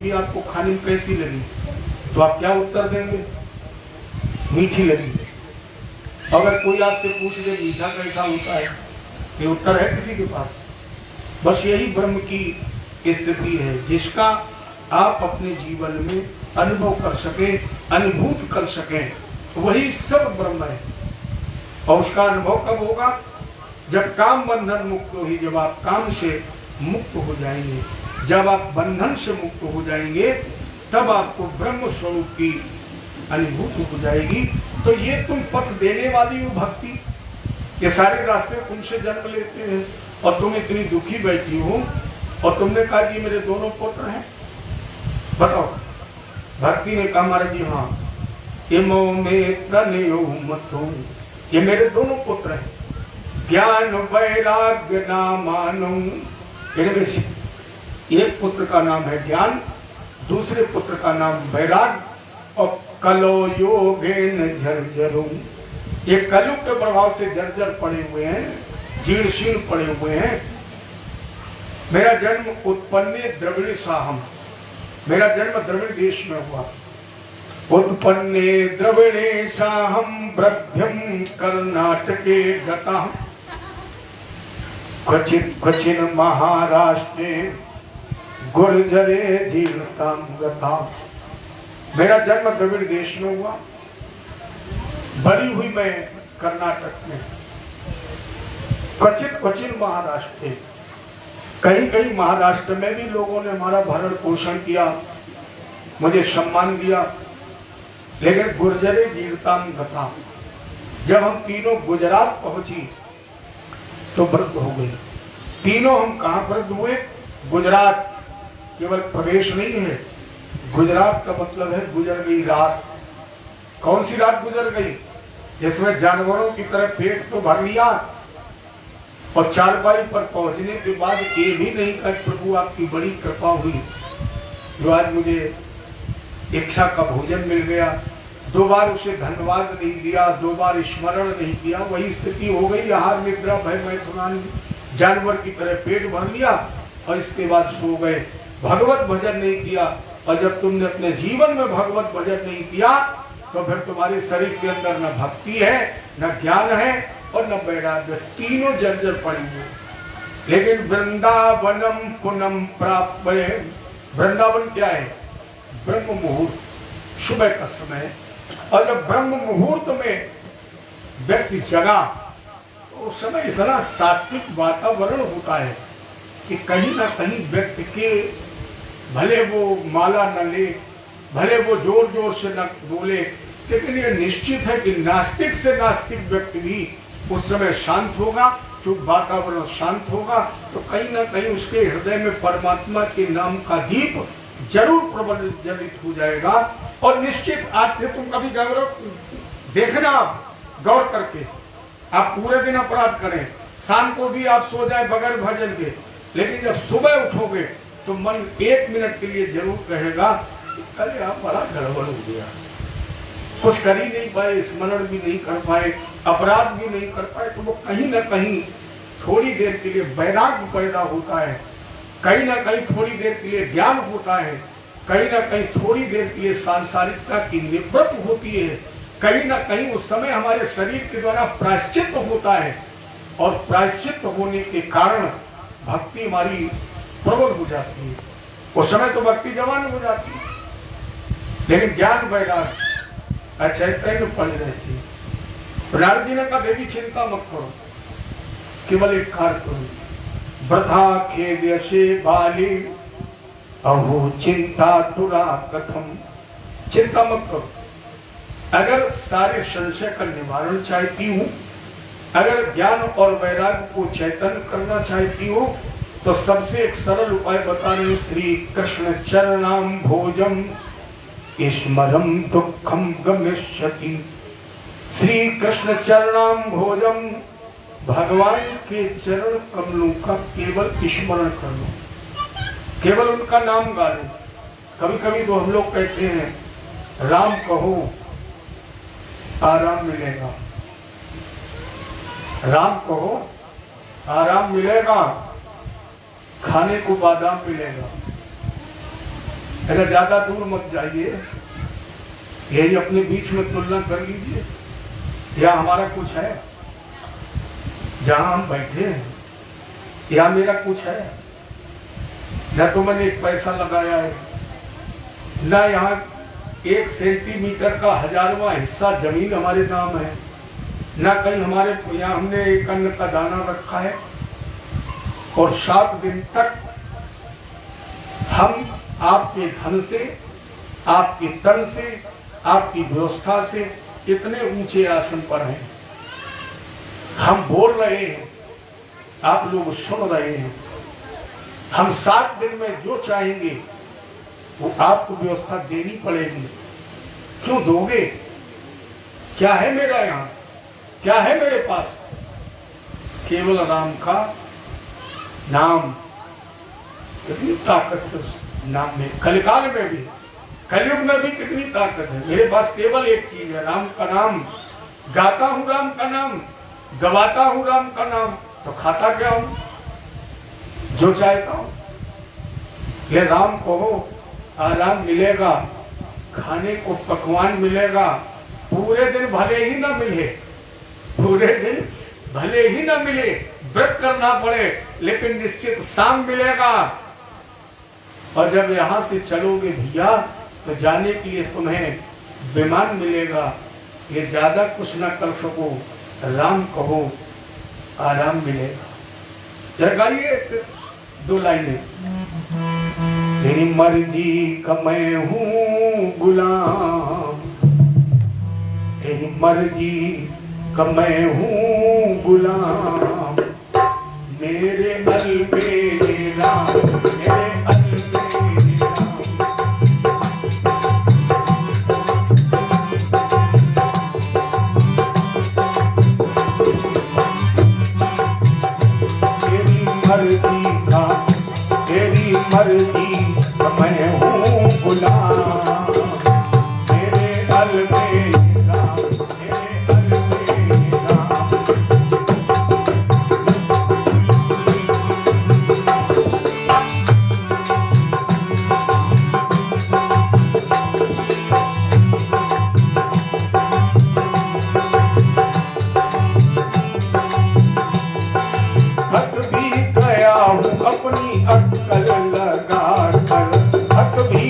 ये आपको खाने में कैसी लगी, तो आप क्या उत्तर देंगे? मीठी लगी। अगर कोई आपसे पूछ ले मीठा कैसा होता है, ये उत्तर है किसी के पास? बस यही ब्रह्म की स्थिति है, जिसका आप अपने जीवन में अनुभव कर सके, अनुभूत कर सके, वही सब ब्रह्म है। और उसका अनुभव कब होगा? जब काम बंधन मुक्त हो ही, जब आप काम से मुक्त हो जाएंगे, जब आप बंधन से मुक्त हो जाएंगे, तब आपको ब्रह्म स्वरूप की अनुभूति हो जाएगी। तो ये तुम पथ देने वाली हो भक्ति, ये सारे रास्ते तुमसे जन्म लेते हैं और तुम इतनी दुखी बैठी हो और तुमने कहा कि मेरे दोनों पुत्र हैं। बताओ, भक्ति ने कहा महाराज जी हाँ, इमो में तनयो मतो, ये मेरे दोनों पुत्र हैं, ज्ञान वैराग्य नामानो। एक पुत्र का नाम है ज्ञान, दूसरे पुत्र का नाम वैराग्य, और कलो योगेन झरझरो, ये कलयुग के प्रभाव से जर्जर पड़े हुए हैं, जीर्ण शीर्ण पड़े हुए हैं। मेरा जन्म उत्पन्ने द्रविड़ साहम, मेरा जन्म द्रविड़ देश में हुआ। उत्पन्ने द्रविड़े साहम ब्रध्यम कर्नाटके गता, क्वचित क्वचिन महाराष्ट्रे गुर्जरे जीर्णताम गता। मेरा जन्म द्रविड़ देश में हुआ, बड़ी हुई मैं कर्नाटक में, क्वचित क्वचिन महाराष्ट्र, कहीं कहीं महाराष्ट्र में भी लोगों ने हमारा भरण पोषण किया, मुझे सम्मान दिया, लेकिन गुर्जरे जीर्णताम गता, जब हम तीनों गुजरात पहुंची तो वृद्ध हो गई। तीनों हम कहां वृद्ध हुए? गुजरात केवल प्रदेश नहीं है, गुजरात का मतलब है गुजर गई रात। कौन सी रात गुजर गई? जिसमें जानवरों की तरह पेट तो भर लिया और चारपाई पर पहुंचने के बाद ये भी नहीं कहा प्रभु आपकी बड़ी कृपा हुई जो आज मुझे इच्छा का भोजन मिल गया। दो बार उसे धन्यवाद नहीं दिया, दो बार स्मरण नहीं किया, वही स्थिति हो गई। आहार निद्रा भय मैथुन, जानवर की तरह पेट भर लिया और इसके बाद सो गए, भगवत भजन नहीं किया। और जब तुमने अपने जीवन में भगवत भजन नहीं किया तो फिर तुम्हारे शरीर के अंदर न भक्ति है, न ज्ञान है और न वैराग्य, तीनों जर्जर पड़ी हुई। लेकिन वृंदावनम पुनम प्राप्त, वृंदावन क्या है? ब्रह्म मुहूर्त, सुबह का समय। और जब ब्रह्म मुहूर्त में व्यक्ति जगा तो उस समय इतना सात्विक वातावरण होता है कि कहीं ना कहीं व्यक्ति के, भले वो माला न ले, भले वो जोर जोर से न बोले, लेकिन ये निश्चित है कि नास्तिक से नास्तिक व्यक्ति भी उस समय शांत होगा। चुप वातावरण शांत होगा तो कहीं ना कहीं उसके हृदय में परमात्मा के नाम का दीप जरूर प्रज्वलित हो जाएगा। और निश्चित आज से तुम कभी गौरव देखना, आप गौर करके आप पूरे दिन अपराध करें, शाम को भी आप सो जाए बगैर भजन के, लेकिन जब सुबह उठोगे तो मन एक मिनट के लिए जरूर कहेगा अरे आप बड़ा गड़बड़ हो गया, कुछ कर ही नहीं पाए, स्मरण भी नहीं कर पाए, अपराध भी नहीं कर पाए। तो वो कहीं ना कहीं थोड़ी देर के लिए वैराग्य पैदा होता है, कहीं ना कहीं थोड़ी देर के लिए ज्ञान होता है, कहीं ना कहीं थोड़ी देर के लिए सांसारिकता की निवृत्ति होती है, कहीं ना कहीं उस समय हमारे शरीर के द्वारा प्रायश्चित होता है और प्रायश्चित होने के कारण भक्ति हमारी प्रबल हो जाती है। उस समय तो भक्ति जवान हो जाती है, लेकिन ज्ञान वैराग्य चैतन्य पड़ी रहती है। नारद जी ने कहा देवी चिंता मत करो, केवल एक कार्य करो, वृथा खेद्यसे बाली अहो चिंता तुरा कथम। चिंता मत करो, अगर सारे संशय का निवारण चाहती हूँ, अगर ज्ञान और वैराग्य को चैतन्य करना चाहती हो, तो सबसे एक सरल उपाय बता रहे, श्री कृष्ण चरणाम भोजम स्मरम दुखम गमिष्यति। श्री कृष्ण चरणाम भोजम, भगवान के चरण कमलों का केवल स्मरण कर लो, केवल उनका नाम गा लो। कभी कभी तो हम लोग कहते हैं राम कहो आराम मिलेगा, राम कहो आराम मिलेगा, खाने को बादाम मिलेगा। अच्छा ज्यादा दूर मत जाइए, यही अपने बीच में तुलना कर लीजिए, या हमारा कुछ है जहां हम बैठे हैं, या मेरा कुछ है, न तो मैंने एक पैसा लगाया है, न यहाँ 1 सेंटीमीटर का 1000वां हिस्सा जमीन हमारे नाम है, न कहीं हमारे यहाँ हमने एक अन्न का दाना रखा है। और 7 दिन तक हम आपके धन से, आपके तन से, आपकी व्यवस्था से इतने ऊंचे आसन पर हैं, हम बोल रहे हैं, आप लोग सुन रहे हैं। हम 7 दिन में जो चाहेंगे वो आपको व्यवस्था देनी पड़ेगी। क्यों दोगे? क्या है मेरा यहाँ, क्या है मेरे पास? केवल राम का नाम। कितनी ताकत है उस नाम में, कलिकाल में भी, कलयुग में भी कितनी ताकत है। मेरे पास केवल एक चीज है, राम का नाम। गाता हूं राम का नाम, गवाता हूं राम का नाम, तो खाता क्या हूं? जो चाहता हूं। ये राम कहो, आराम मिलेगा, खाने को पकवान मिलेगा। पूरे दिन भले ही ना मिले, पूरे दिन भले ही ना मिले, व्रत करना पड़े, लेकिन निश्चित शाम मिलेगा। और जब यहां से चलोगे भैया तो जाने के लिए तुम्हें विमान मिलेगा। ये ज्यादा कुछ ना कर सको, राम कहो, आराम मिलेगा। जगाइए 2 लाइनें। तेरी मर्जी का मैं हूँ गुलाम, तेरी मर्जी का मैं हूँ गुलाम, मेरे अलबेले राम, मेरे अलबेले राम। तेरी मर्जी का, तेरी मर्जी का मैं हूँ गुलाम, मेरे अलबेले राम, मेरे अलबेले राम। थक भी गया हूँ अपनी अक्कल लगा कर, थक भी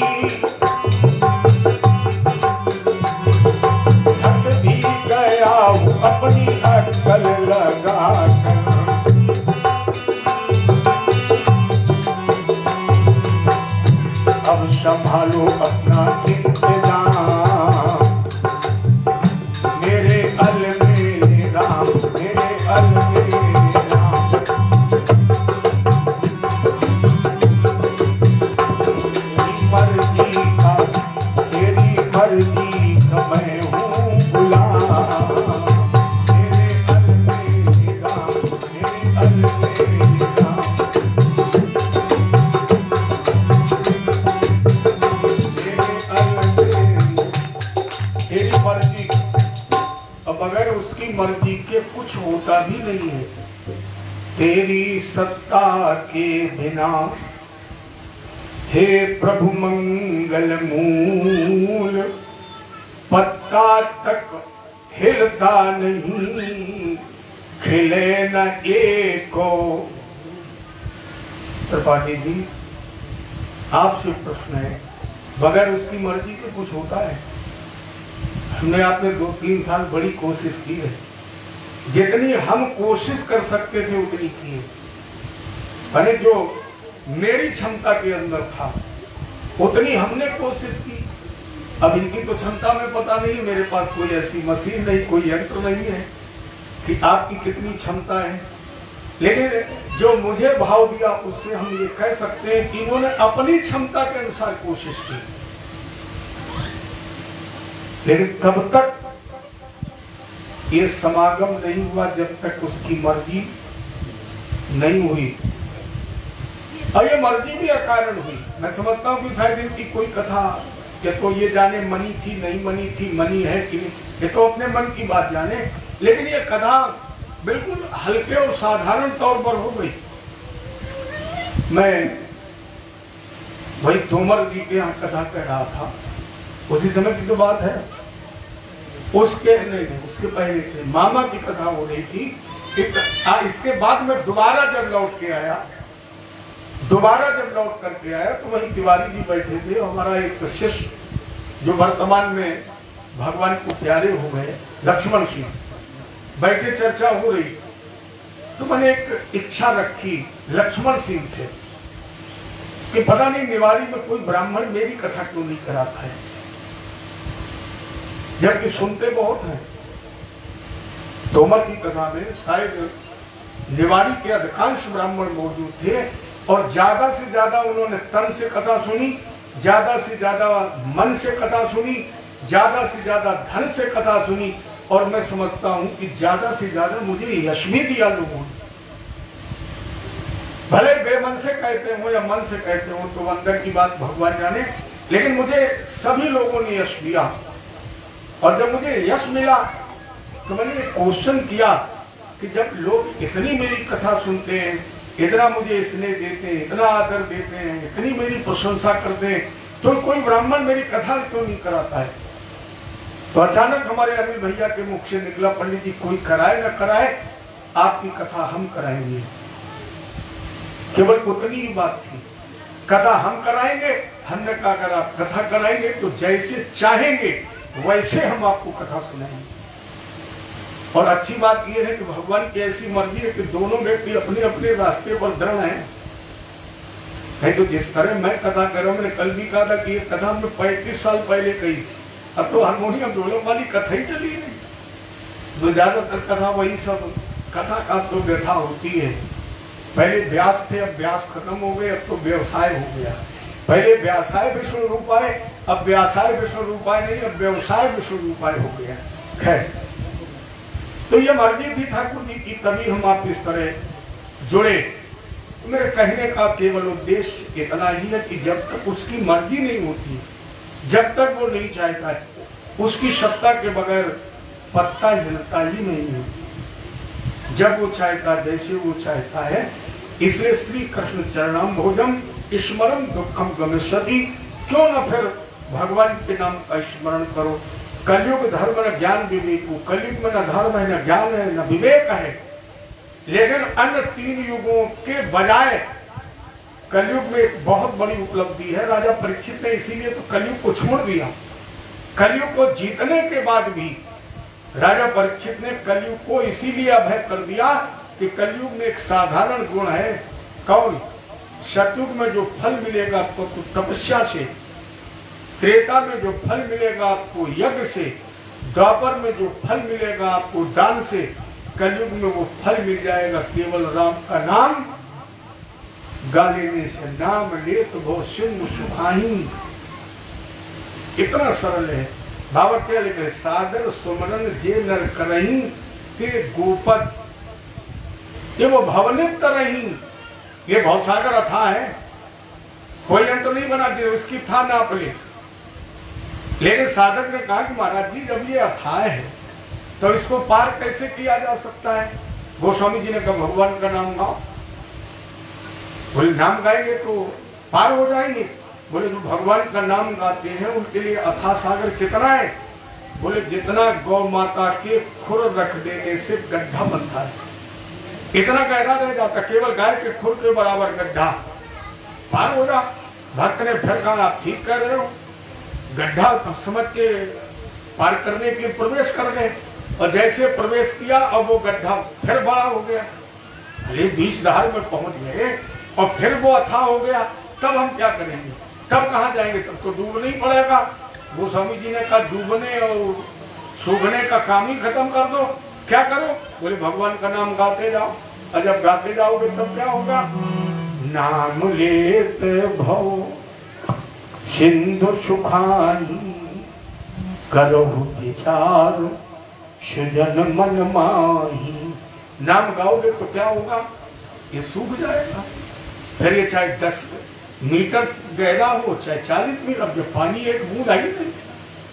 गया हूँ अपनी अक्कल लगा कर। अब संभालो अपना इंतजाम, मेरे अलबेले राम, मेरे अलबेले राम। तेरी मर्जी का, तेरी मर्जी का मैं हूँ गुलाम, मेरे अलबेले राम, मेरे अलबेले राम। तेरी मर्जी, अब अगर उसकी मर्जी के कुछ होता भी नहीं है, तेरी सत्ता के बिना हे प्रभु मंगल मूल, पत्ता तक हिलता नहीं, खिले न एको। त्रिपाठी जी आपसे प्रश्न है, बगैर उसकी मर्जी के कुछ होता है? हमने आपने 2-3 साल बड़ी कोशिश की है, जितनी हम कोशिश कर सकते थे उतनी की है। अरे जो मेरी क्षमता के अंदर था उतनी हमने कोशिश की। अब इनकी तो क्षमता में पता नहीं, मेरे पास कोई ऐसी मशीन नहीं, कोई यंत्र नहीं है कि आपकी कितनी क्षमता है, लेकिन जो मुझे भाव दिया उससे हम ये कह सकते हैं कि उन्होंने अपनी क्षमता के अनुसार कोशिश की। लेकिन तब तक ये समागम नहीं हुआ जब तक उसकी मर्जी नहीं हुई। और ये मर्जी भी अकारण हुई। मैं समझता हूँ कि शायद इनकी कोई कथा, या तो ये जाने मनी थी नहीं मनी थी, मनी है कि नहीं, ये तो अपने मन की बात जाने, लेकिन ये कथा बिल्कुल हल्के और साधारण तौर पर हो गई। मैं वही तोमर जी के यहाँ कथा कह रहा था, उसी समय की तो बात है। उसके नहीं, उसके पहले थे, मामा की कथा हो रही थी। इसके बाद में दोबारा जब लौट के आया, दोबारा जब लौट करके आया तो वही तिवारी जी बैठे थे। हमारा एक शिष्य जो वर्तमान में भगवान को प्यारे हो गए, लक्ष्मण सिंह, बैठे, चर्चा हो रही। तो मैंने एक इच्छा रखी लक्ष्मण सिंह से कि पता नहीं निवाड़ी में कोई ब्राह्मण मेरी कथा क्यों नहीं कराता है, जबकि सुनते बहुत हैं। तोमर की कथा में शायद निवाड़ी के अधिकांश ब्राह्मण मौजूद थे और ज्यादा से ज्यादा उन्होंने तन से कथा सुनी, ज्यादा से ज्यादा मन से कथा सुनी, ज्यादा से ज्यादा धन से कथा सुनी। और मैं समझता हूं कि ज्यादा से ज्यादा मुझे यश भी दिया लोगों ने। भले बेमन से कहते हो या मन से कहते हो तो अंदर की बात भगवान जाने, लेकिन मुझे सभी लोगों ने यश दिया। और जब मुझे यश मिला तो मैंने क्वेश्चन किया कि जब लोग इतनी मेरी कथा सुनते हैं, इतना मुझे स्नेह देते हैं, इतना आदर देते हैं, इतनी मेरी प्रशंसा करते हैं, तो कोई ब्राह्मण मेरी कथा क्यों नहीं कराता है। तो अचानक हमारे अनिल भैया के मुख से निकला, पंडित जी कोई कराए न कराए, आपकी कथा हम कराएंगे। केवल उतनी ही बात थी, कथा हम कराएंगे। हमने कहा अगर आप कथा कराएंगे तो जैसे चाहेंगे वैसे हम आपको कथा सुनाएंगे। और अच्छी बात यह है कि भगवान की ऐसी मर्जी है कि दोनों व्यक्ति अपने अपने रास्ते पर दृढ़ हैं। नहीं तो जिस तरह मैं कथा कर रहा हूं, मैंने कल भी कहा था कि ये कथा मैं 35 साल पहले कही थी, अब तो हारमोनियम ढोलक वाली कथा ही चली है। तो ज्यादातर कथा वही सब कथा का तो व्यथा होती है। पहले व्यास थे, अब व्यास खत्म हो गए, अब तो व्यवसाय हो गया। पहले व्यवसाय विश्व रूपाय, अब व्यवसाय विश्व रूपाय नहीं, अब व्यवसाय विश्व रूपाय हो गया। खैर, तो ये मर्जी थी ठाकुर जी की, तभी हम आप इस तरह जुड़े। मेरे कहने का केवल उद्देश्य इतना ही है कि जब तक उसकी मर्जी नहीं होती, जब तक वो नहीं चाहता है, उसकी सत्ता के बगैर पत्ता हिलता ही नहीं है। जब वो चाहता, जैसे वो चाहता है, इसलिए श्री कृष्ण चरणाम भोजम स्मरण दुखम गमिष्यति। क्यों न फिर भगवान के नाम का स्मरण करो। कलयुग धर्म न ज्ञान विवेक, कलयुग में न धर्म है, न ज्ञान है, न विवेक है। लेकिन अन्य 3 युगों के बजाय कलयुग में एक बहुत बड़ी उपलब्धि है। राजा परीक्षित ने इसीलिए तो कलयुग को छोड़ दिया। कलयुग को जीतने के बाद भी राजा परीक्षित ने कलयुग को इसीलिए अभय कर दिया कि कलयुग में एक साधारण गुण है। कौन? सतयुग में जो फल मिलेगा आपको तो तपस्या से, त्रेता में जो फल मिलेगा आपको यज्ञ से, द्वापर में जो फल मिलेगा आपको दान से, कलयुग में वो फल मिल जाएगा केवल राम का नाम गा लेने से। नाम ले तो बहुत सिंह सुखाही। इतना सरल है। बाबा क्या लिखे? सादर सुमरन जे नर करही ते गोपद, ये वो भवनित रही। ये भवसागर अथाह है, कोई अंत नहीं बना दिया, उसकी था नाप ले। लेकिन साधक ने कहा कि महाराज जी जब ये अथाह है तो इसको पार कैसे किया जा सकता है? गोस्वामी जी ने कहा भगवान का नाम गाओ। बोले नाम गाएंगे तो पार हो जाएंगे। बोले जो भगवान का नाम गाते हैं उनके लिए अथाह सागर कितना है? बोले जितना गौ माता के खुर रख देने से गड्ढा बनता है, इतना गहरा रह जाता, केवल गाय के खुर के बराबर गड्ढा, पार हो जा। भक्त ने फिर कहा आप ठीक कर रहे हो, गड्ढा समझ के पार करने के लिए प्रवेश कर गए। और जैसे प्रवेश किया अब वो गड्ढा फिर बड़ा हो गया। अरे बीच धार में पहुंच गए और फिर वो अथाह हो गया, तब हम क्या करेंगे? तब कहाँ जाएंगे? तब तो डूबना ही पड़ेगा। गोस्वामी जी ने कहा डूबने और सूखने का काम ही खत्म कर दो। क्या करो? बोले भगवान का नाम गाते जाओ, और जब गाते जाओगे तब क्या होगा? नाम लेत भव सिंधु सुखानी, करहु विचार सृजन मन माही। नाम गाओगे तो क्या होगा? ये सूख जाएगा। फिर ये चाहे 10 मीटर गहरा हो, चाहे 40 मीटर, अब जो पानी एक बूंद आई नहीं,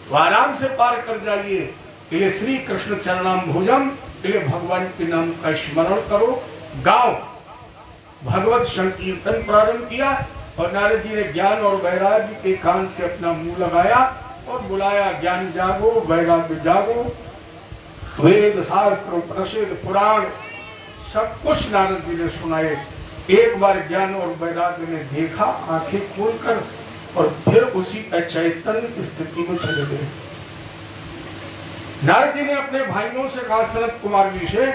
तो आराम से पार कर जाइए। ये श्री कृष्ण चरणाम भोजम, इसलिए भगवान के नाम का स्मरण करो, गाओ। भगवत संकीर्तन प्रारंभ किया, और नारद जी ने ज्ञान और वैराग्य के कान से अपना मुंह लगाया और बुलाया, ज्ञान जागो, वैराग्य जागो। वेद शास्त्र उपनिषद पुराण सब कुछ नारद जी ने सुनाए। एक बार ज्ञान और वैराग्य ने देखा आंखें खोलकर, और फिर उसी अचैतन्य स्थिति में चले गए। नारद जी ने अपने भाइयों से कहा, सनत कुमार जी से,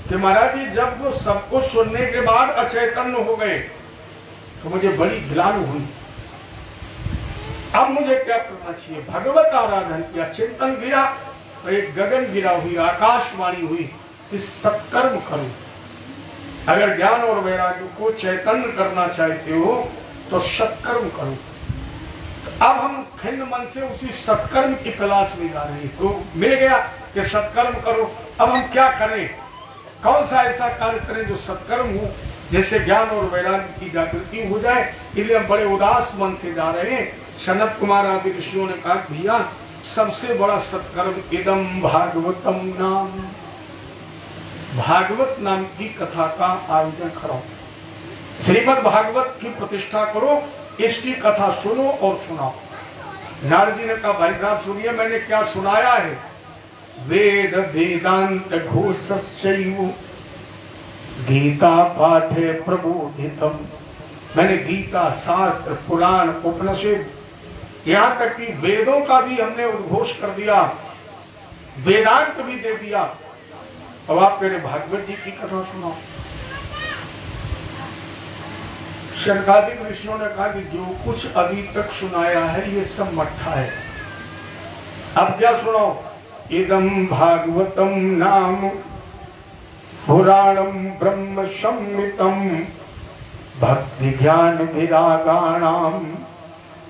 कि महाराज जी जब वो सब कुछ सुनने के बाद अचैतन्य हो गए तो मुझे बड़ी ग्लानि हुई। अब मुझे क्या करना चाहिए? भगवत आराधन किया, चिंतन किया तो एक गगन गिरा हुई, आकाशवाणी हुई कि सत्कर्म करो। अगर ज्ञान और वैराग्य को चैतन्य करना चाहते हो तो सत्कर्म करो। अब हम खिन्न मन से उसी सत्कर्म की तलाश में जा रहे हैं। तो मिल गया कि सत्कर्म करो। अब हम क्या करें? कौन सा ऐसा कार्य करें जो सत्कर्म हो, जिससे ज्ञान और वैराग्य की जागृति हो जाए? इसलिए हम बड़े उदास मन से जा रहे हैं। सनत कुमार आदि ऋषियों ने कहा, भैया सबसे बड़ा सत्कर्म इदम भागवतम नाम, भागवत नाम की कथा का आयोजन करो, श्रीमद् भागवत की प्रतिष्ठा करो, इसकी कथा सुनो और सुनाओ। नारद जी ने कहा, भाई साहब सुनिए, मैंने क्या सुनाया है। वेद वेदांत घोषस्यैव गीता पाठे प्रबोधितम। मैंने गीता, शास्त्र, पुराण, उपनिषद, यहाँ तक कि वेदों का भी हमने उद्घोष कर दिया, वेदांत भी दे दिया। अब आप कह रहे भागवत जी की कथा सुनाओ। शनकादिक ऋषियों ने कहा कि जो कुछ अभी तक सुनाया है ये सब मट्ठा है, अब क्या सुनाओ? इदम भागवतम नाम पुराणम ब्रह्म संहितम भक्ति ज्ञान विरागाणाम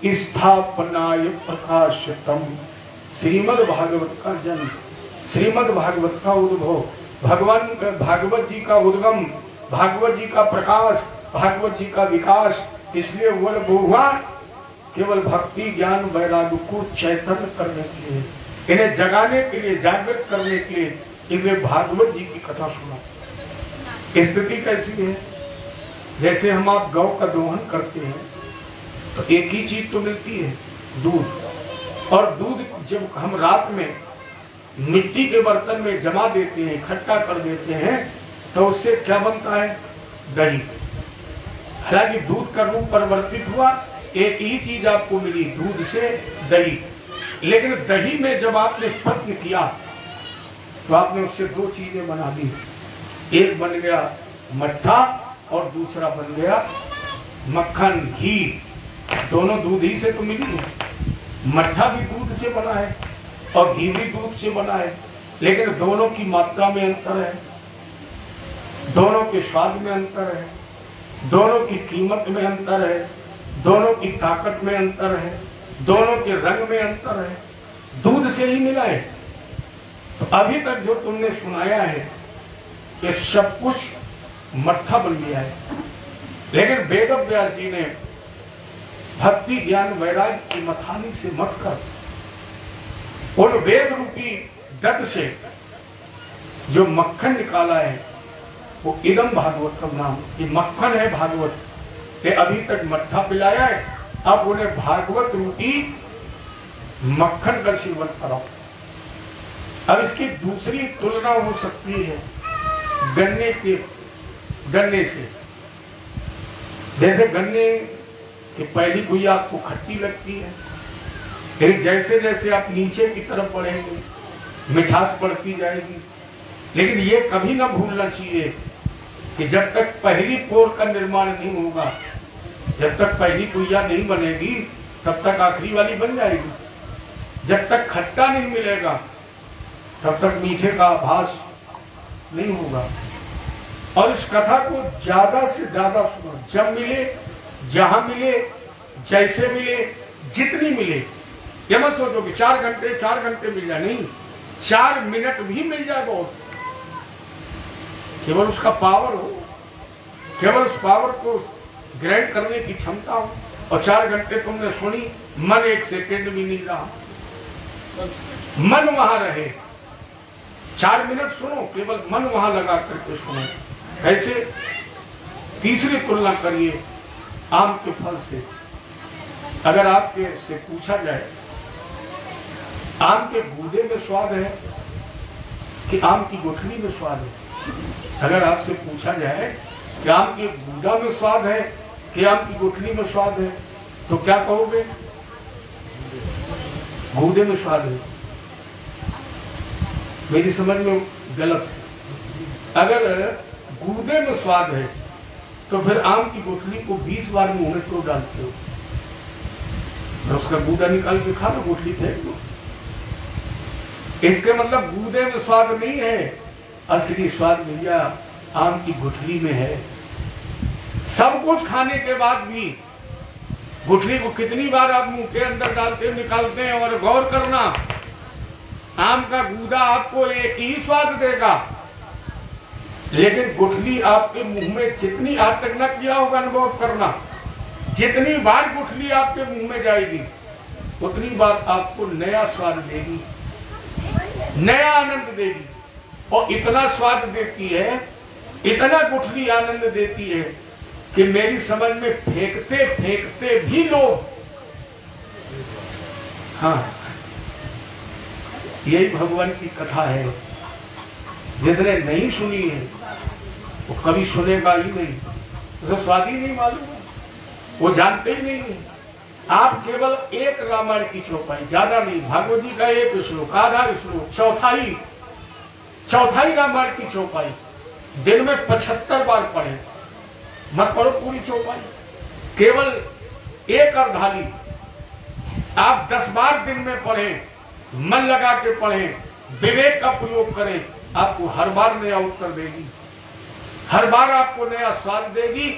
स्थापनाय प्रकाशितम। श्रीमद् भागवत का जन्म, श्रीमद् भागवत का उद्भव, भगवान भागवत जी का उद्गम, भागवत जी का प्रकाश, भागवत जी का विकास, इसलिए वो हुआ केवल भक्ति ज्ञान वैराग्य को चैतन्य करने के लिए, इन्हें जगाने के लिए, जागृत करने के लिए, इसलिए भागवत जी की कथा सुना। स्थिति कैसी है? जैसे हम आप गौ का दोहन करते हैं तो एक ही चीज तो मिलती है, दूध। और दूध जब हम रात में मिट्टी के बर्तन में जमा देते हैं, इकट्ठा कर देते हैं, तो उससे क्या बनता है? दही। हालांकि दूध का रूप परिवर्तित हुआ, एक ही चीज आपको मिली, दूध से दही। लेकिन दही में जब आपने प्रयत्न किया तो आपने उससे दो चीजें बना दी, एक बन गया मट्ठा और दूसरा बन गया मक्खन, घी। दोनों दूध ही से तो मिली है। मट्ठा भी दूध से बना है और घी भी दूध से बना है, लेकिन दोनों की मात्रा में अंतर है, दोनों के स्वाद में अंतर है, दोनों की कीमत में अंतर है, दोनों की ताकत में अंतर है, दोनों के रंग में अंतर है। दूध से ही मिला है। तो अभी तक जो तुमने सुनाया है ये सब कुछ मट्ठा बन गया है। लेकिन वेद व्यास जी ने भक्ति ज्ञान वैराग्य की मथानी से मत कर उन वेद रूपी दत्त से जो मक्खन निकाला है वो इदम भागवतम नाम, ये मक्खन है भागवत। ये अभी तक मट्ठा पिलाया है, अब उन्हें भागवत रूपी मक्खन का सेवन कराओ। अब इसकी दूसरी तुलना हो सकती है गन्ने से। जैसे गन्ने की पहली गुइया आपको खट्टी लगती है, लेकिन जैसे जैसे आप नीचे की तरफ बढ़ेंगे मिठास बढ़ती जाएगी। लेकिन ये कभी ना भूलना चाहिए कि जब तक पहली पोर का निर्माण नहीं होगा, जब तक पहली गुइया नहीं बनेगी, तब तक आखिरी वाली बन जाएगी। जब तक खट्टा नहीं मिलेगा तब तक मीठे का आभास नहीं होगा। और इस कथा को ज्यादा से ज्यादा सुनो, जब मिले, जहां मिले, जैसे मिले, जितनी मिले। ये मत सोचो कि 4 घंटे मिल जाए, नहीं, 4 मिनट भी मिल जाए बहुत। केवल उसका पावर हो, केवल उस पावर को ग्रहण करने की क्षमता हो। और 4 घंटे तुमने सुनी, मन 1 सेकेंड भी नहीं रहा, मन वहां रहे। 4 मिनट सुनो, केवल मन वहां लगा करके सुनो। कैसे? तीसरी तुलना करिए आम के फल से। अगर आपके से पूछा जाए आम के गूदे में स्वाद है कि आम की गुठली में स्वाद है, अगर आपसे पूछा जाए कि आम के गूदा में स्वाद है कि आम की गुठली में स्वाद है, तो क्या कहोगे? गूदे में स्वाद है। मेरी समझ में गलत है। अगर गूदे में स्वाद है तो फिर आम की गुठली को 20 बार मुंह में क्यों डालते हो? तो उसका गूदा निकाल के खा लो, गुठली फेंक दो। इसके मतलब गूदे में स्वाद नहीं है, असली स्वाद भैया आम की गुठली में है। सब कुछ खाने के बाद भी गुठली को कितनी बार आप मुंह के अंदर डालते निकालते हैं, और गौर करना आम का गूदा आपको एक ही स्वाद देगा, लेकिन गुठली आपके मुंह में जितनी आज तक न किया होगा अनुभव करना, जितनी बार गुठली आपके मुंह में जाएगी उतनी बार आपको नया स्वाद देगी, नया आनंद देगी। और इतना स्वाद देती है, इतना गुठली आनंद देती है कि मेरी समझ में फेंकते फेंकते भी लोग, हाँ यही भगवान की कथा है। जितने नहीं सुनी है वो कभी सुनेगा ही नहीं, उसे स्वाद ही नहीं मालूम है, वो जानते ही नहीं है। आप केवल एक रामायण की चौपाई, ज्यादा नहीं, भागवत जी का एक श्लोक, आधा श्लोक, चौथाई रामायण की चौपाई दिन में 75 बार पढ़े, मत पढ़ो पूरी चौपाई, केवल एक अर्धाली आप 10 बार दिन में पढ़ें, मन लगा के पढ़ें, विवेक का प्रयोग करें, आपको हर बार नया उत्तर देगी, हर बार आपको नया स्वाद देगी,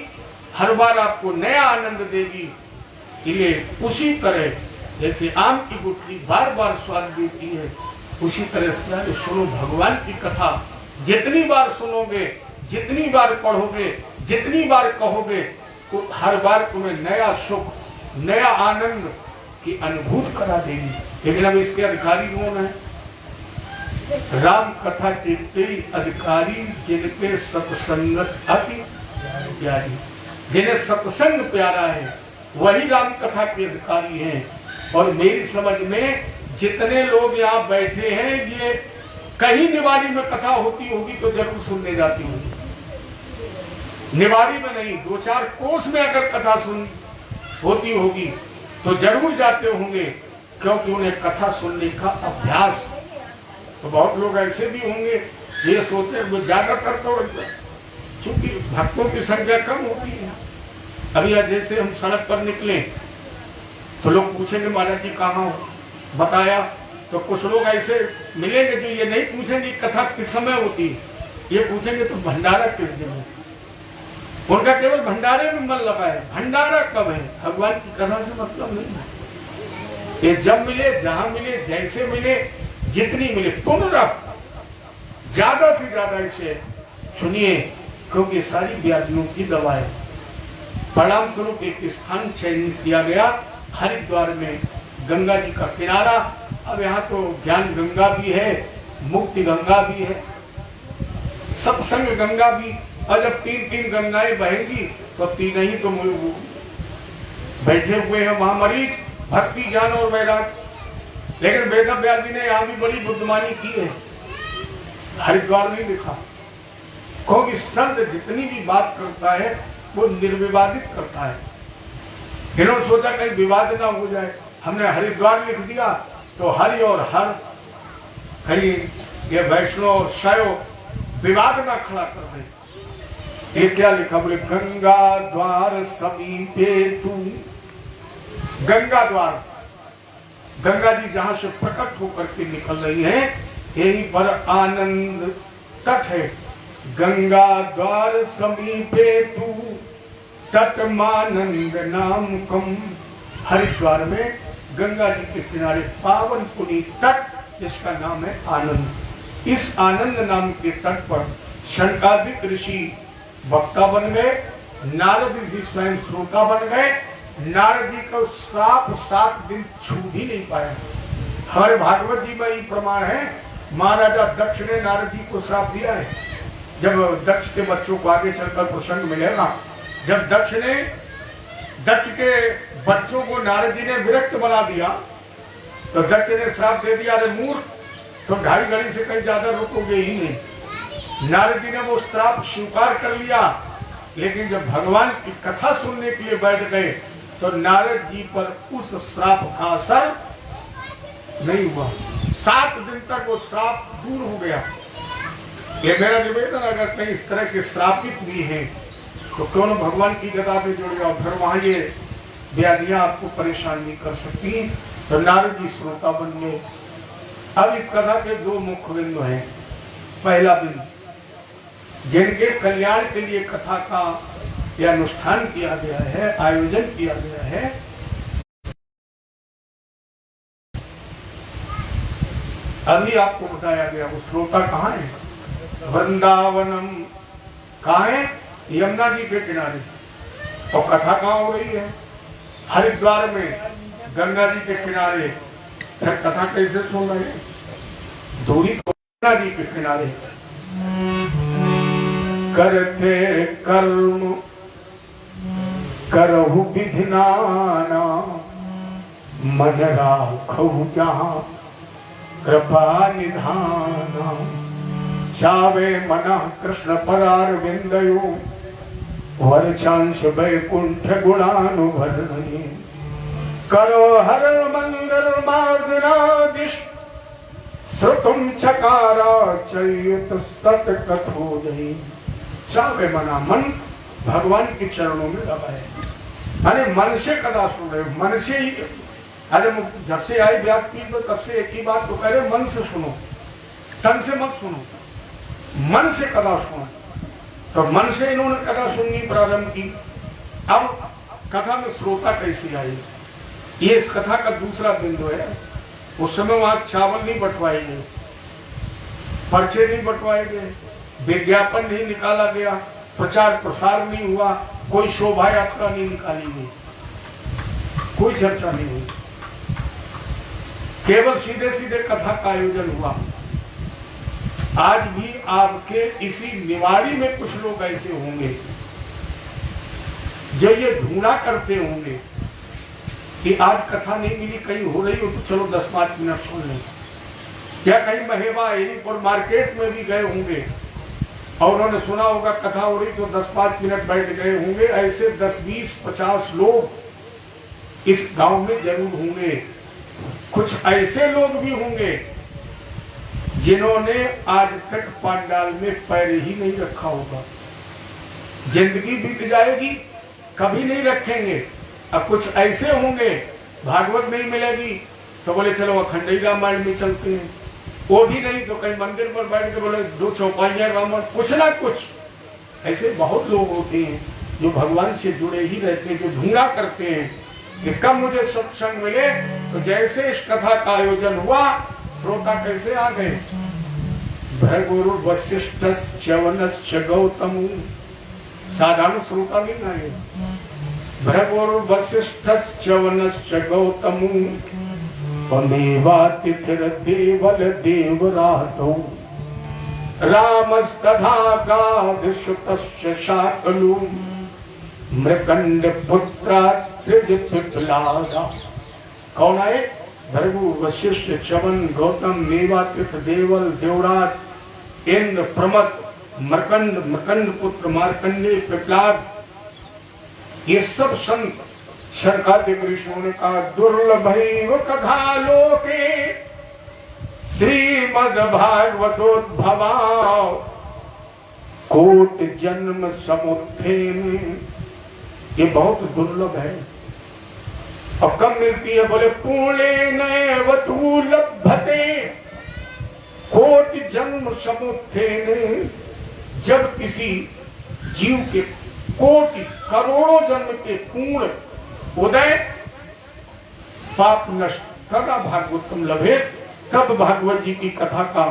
हर बार आपको नया आनंद देगी। ये उसी तरह जैसे आम की गुठली बार बार स्वाद देती है, उसी तरह सुनो भगवान की कथा, जितनी बार सुनोगे, जितनी बार पढ़ोगे, जितनी बार कहोगे, तो हर बार तुम्हें नया सुख, नया आनंद की अनुभूति करा देगी। लेकिन अब इसके अधिकारी कौन है? राम कथा के कई अधिकारी, जिनके सत्संगत अति प्यारी, जिन्हें सत्संग प्यारा है वही राम कथा के अधिकारी हैं। और मेरी समझ में जितने लोग यहाँ बैठे हैं, ये कहीं निवाड़ी में कथा होती होगी तो जरूर सुनने जाती होगी, निवाड़ी में नहीं, 2-4 कोस में अगर कथा सुन होती होगी तो जरूर जाते होंगे, क्योंकि उन्हें कथा सुनने का अभ्यास। तो बहुत लोग ऐसे भी होंगे ये सोचे वो ज्यादातर तो चूंकि भक्तों की संख्या कम होती है। अभी जैसे हम सड़क पर निकले तो लोग पूछेंगे महाराज जी कहाँ हो, बताया तो कुछ लोग ऐसे मिलेंगे जो ये नहीं पूछेंगे कथा किस समय होती है, ये पूछेंगे तो भंडारा किस दिन है। उनका केवल भंडारे में मन लगा है, भंडारा कब है, भगवान की कथा से मतलब नहीं है। ये जब मिले, जहां मिले, जैसे मिले, जितनी मिले, पुनरुक्त ज्यादा से ज्यादा इसे सुनिए, क्योंकि सारी व्याधियों की दवा है। परिणाम स्वरूप एक स्थान चयनित किया गया हरिद्वार में, गंगा जी का किनारा। अब यहाँ तो ज्ञान गंगा भी है, मुक्ति गंगा भी है, सत्संग गंगा भी। और जब 3 गंगाएं बहेंगी तो 3 ही तो बैठे हुए हैं वहां मरीज, भक्ति, ज्ञान और वैराग। लेकिन वेद व्यास जी ने यहाँ भी बड़ी बुद्धिमानी की है, हरिद्वार नहीं लिखा, क्योंकि संत जितनी भी बात करता है वो निर्विवादित करता है। इन्होंने सोचा कहीं विवाद ना हो जाए, हमने हरिद्वार लिख दिया तो हरि और हर, कहीं ये वैष्णव और शैव विवाद ना खड़ा कर दे। ये क्या लिखा, बोले गंगा द्वार समीपे तू, गंगा द्वार, गंगा जी जहां से प्रकट होकर के निकल रही है, यही पर आनंद तट है। गंगा द्वार समीपे तू तट मानंद नाम कम। हरिद्वार में गंगा जी के किनारे पावन पुनीत तट, जिसका नाम है आनंद। इस आनंद नाम के तट पर शनकादिक ऋषि वक्ता बन गए, नारद ऋषि स्वयं श्रोता बन गए। नारद जी को साप 7 दिन छू भी नहीं पाया। हर भागवत जी में ये प्रमाण है, महाराजा दक्ष ने नारद जी को साप दिया है। जब दक्ष के बच्चों को आगे चलकर प्रसंग मिलेगा, जब दक्ष ने दक्ष के बच्चों को नारद जी ने विरक्त बना दिया, तो दक्ष ने श्राप दे दिया, अरे मूर्ख, तो 2.5 घड़ी से कहीं ज्यादा रुकोगे ही नहीं। नारद जी ने वो श्राप स्वीकार कर लिया, लेकिन जब भगवान की कथा सुनने के लिए बैठ गए तो नारद जी पर उस श्राप का असर नहीं हुआ। 7 दिन तक वो श्राप दूर हो गया। ये मेरा निवेदन, अगर कहीं इस तरह के श्रापित भी हैं तो क्यों न भगवान की कथा में जुड़ जाओ, फिर वहां ये व्याधियां आपको परेशान नहीं कर सकती। तो नारद जी श्रोता बन गए। अब इस कथा के 2 मुख्य बिंदु हैं। पहला बिंदु, जिनके कल्याण के लिए कथा का यह अनुष्ठान किया गया है, आयोजन किया गया है, अभी आपको बताया गया। वो श्रोता कहाँ है? वृंदावनम कहाँ है? यमुना जी के किनारे। और कथा कहाँ हो रही है? हरिद्वार में गंगा जी के किनारे। फिर कथा कैसे सुन रहे हैं? दूरी तो गंगा जी के किनारे। करते कर्म करहु विधि नाना, मन राखहु जहाँ कृपा निधाना। चावे मनः कृष्ण पदारविंदयो, वर्षांश वैकुंठ गुणानुवर्णये। करो हर मंगल मार्गनादिश, श्रुतुम चकारा चयुत सत कथोदयी। चावे मना, मन भगवान के चरणों में लगा है। अरे मन से कदा सुन रहे, मन से ही। अरे जब से आई व्यासपीठ में तब से एक ही बात तो कह रहे, मन से सुनो, तन से मत सुनो, मन से कथा सुनो। तो मन से इन्होंने कथा सुननी प्रारंभ की। अब कथा में श्रोता कैसे आई, ये इस कथा का दूसरा बिंदु है। उस समय वहां चावल नहीं बंटवाए गए, पर्चे नहीं बंटवाए गए, विज्ञापन नहीं निकाला गया, प्रचार प्रसार नहीं हुआ, कोई शोभा यात्रा नहीं निकाली गई, कोई चर्चा नहीं हुई, केवल सीधे सीधे कथा का आयोजन हुआ। आज भी आपके इसी निवाड़ी में कुछ लोग ऐसे होंगे जो ये ढूंढा करते होंगे कि आज कथा नहीं मिली, कहीं हो रही हो तो चलो 10-5 मिनट सुन लें। क्या कहीं महेवा एरीपुर मार्केट में भी गए होंगे और उन्होंने सुना होगा कथा हो रही तो 10-5 मिनट बैठ गए होंगे। ऐसे 10, 20, 50 लोग इस गांव में जरूर होंगे। कुछ ऐसे लोग भी होंगे जिन्होंने आज तक पंडाल में पैर ही नहीं रखा होगा। जिंदगी बीत जाएगी, कभी नहीं रखेंगे। अब कुछ ऐसे होंगे भागवत नहीं मिलेगी तो बोले चलो अखंडी रामायण में चलते हैं, वो भी नहीं तो कहीं मंदिर पर बैठ के बोले 2 चौपाइयां रामायण, कुछ ना कुछ। ऐसे बहुत लोग होते हैं जो भगवान से जुड़े ही रहते हैं, जो ढूंढा करते हैं कि कब मुझे सत्संग मिले। तो जैसे इस कथा का आयोजन हुआ, श्रोता कैसे आ गए? भृगुरु वशिष्ठ च्यवनश्च गौतम, साधारण श्रोता नहीं आए। भृगुरु वशिष्ठ च्यवनश्च गौतम, त्वमेवातिथिर देवल देवरातो, रामस्तथा गाधसुतश्च शाकलु, मृकंड पुत्रा त्रिजपिपलादा। कौन आए? भृगु वशिष्ठ च्यवन गौतम मेवातिथ देवल देवराज इंद्र प्रमथ मरकंड मरकंड पुत्र मार्कंडे पिपलाद। ये सब संत शरकादिक ऋषियों ने कहा दुर्लभैव कथा लोके श्रीमद् भागवतोद्भवा, कोट जन्म समुत्थेन। ये बहुत दुर्लभ है। और कब मिलती है? बोले पुण्येन वतु लभते कोटि जन्म समुत्थेन। जब किसी जीव के कोटि करोड़ों जन्म के पूर्ण उदय पाप नष्ट तदा भागवतम लभे, तब भागवत जी की कथा का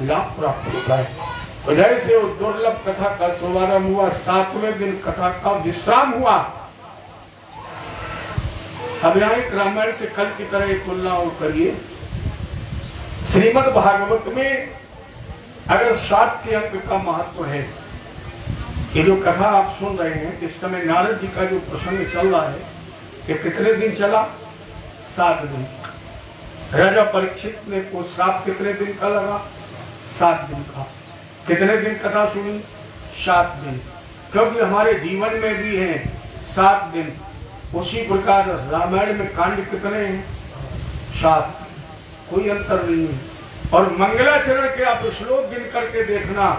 लाभ प्राप्त होता है। तो जैसे उस दुर्लभ कथा का शुभारंभ हुआ, 7वें दिन कथा का विश्राम हुआ। अब यहाँ एक रामायण से कल की तरह एक तुलना और करिए। श्रीमद् भागवत में अगर 7 के अंक का महत्व है, ये जो कथा आप सुन रहे हैं, इस समय नारद जी का जो प्रसंग चल रहा है, ये कितने दिन चला? 7 दिन। राजा परीक्षित ने को श्राप कितने दिन का लगा? 7 दिन का। कितने दिन कथा सुनी? 7 दिन। क्योंकि हमारे जीवन में भी है 7 दिन। उसी प्रकार रामायण में कांड कितने हैं? 7। कोई अंतर नहीं है। और मंगलाचरण के आप श्लोक गिन करके देखना,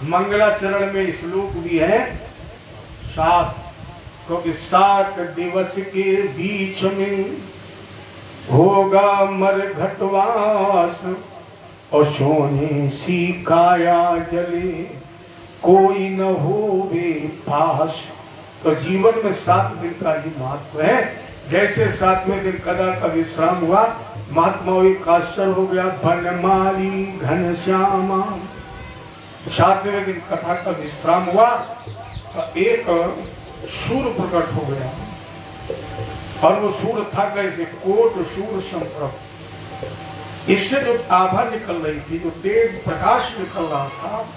मंगलाचरण में श्लोक भी है 7। क्योंकि 7 दिवस के बीच में होगा मरघटवास, और सोने सी काया जले कोई न होवे पास। तो जीवन में 7 दिन का ही महत्व है। जैसे 7वें दिन कदा का विश्राम हुआ, महात्माओं का आश्चर्य हो गया, बनमाली घनश्यामा। 7वें दिन कथा का विश्राम हुआ तो एक सूर प्रकट हो गया, और वो सूर था कैसे? कोट सूर संप्रभ। इससे जो आभा निकल रही थी, जो तेज प्रकाश निकल रहा था,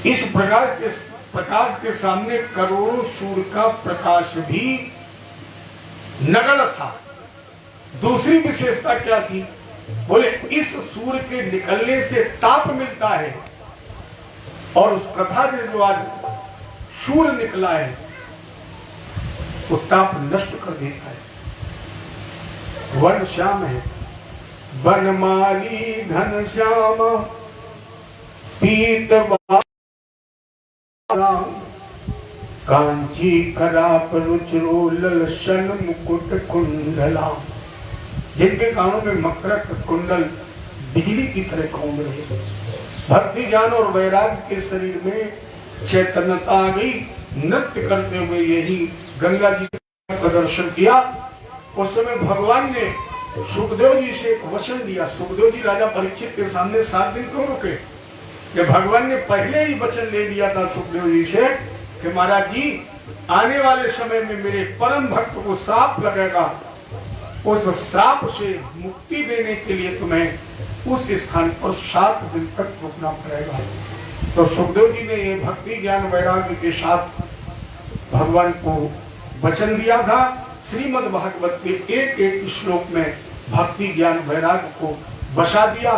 इस प्रकाश के सामने करोड़ों सूर्य का प्रकाश भी नगण्य था। दूसरी विशेषता क्या थी? बोले इस सूर्य के निकलने से ताप मिलता है, और उस कथा में जो आज सूर्य निकला है वो ताप नष्ट कर देता है। वन श्याम है, बनमाली घन श्याम पीत कांची कराप रुचरो ललशन मुकुट कुंडला। जिनके कानों में मकरक कुंडल बिजली की तरह घूम रहे। भक्ति ज्ञान और वैराग्य के शरीर में चैतन्यता आ गई। नृत्य करते हुए यही गंगा जी का दर्शन किया। उस समय भगवान ने सुखदेव जी से एक वचन दिया। सुखदेव जी राजा परीक्षित के सामने 7 दिन क्यों रुके? कि भगवान ने पहले ही वचन ले लिया था सुखदेव जी से कि महाराज जी, आने वाले समय में मेरे परम भक्त को श्राप लगेगा, उस श्राप से मुक्ति देने के लिए तुम्हें उस स्थान पर 7 दिन तक रुकना पड़ेगा। तो सुखदेव जी ने ये भक्ति ज्ञान वैराग्य के साथ भगवान को वचन दिया था। श्रीमद् भागवत के एक श्लोक में भक्ति ज्ञान वैराग्य को बसा दिया,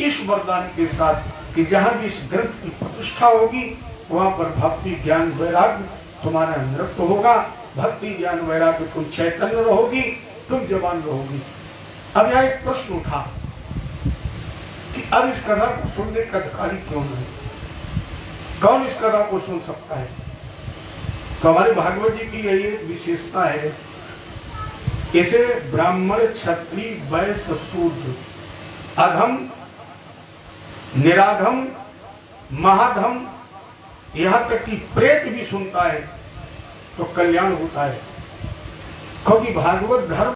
इस वरदान के साथ कि जहां भी इस ग्रंथ की प्रतिष्ठा होगी वहां पर भक्ति ज्ञान वैराग्य तुम्हारा नृत्य होगा। भक्ति ज्ञान वैराग्य तुम चैतन्य रहोगी, तुम जवान रहोगी। अब यहाँ एक प्रश्न उठा कि अब इस कथा को सुनने का अधिकारी क्यों नहीं? कौन इस कथा को सुन सकता है? तो हमारे भागवत जी की यही एक विशेषता है, इसे ब्राह्मण क्षत्रिय वैश्य शूद्र, अधम निराधम महाधम, यहां तक कि प्रेत भी सुनता है तो कल्याण होता है। क्योंकि भागवत धर्म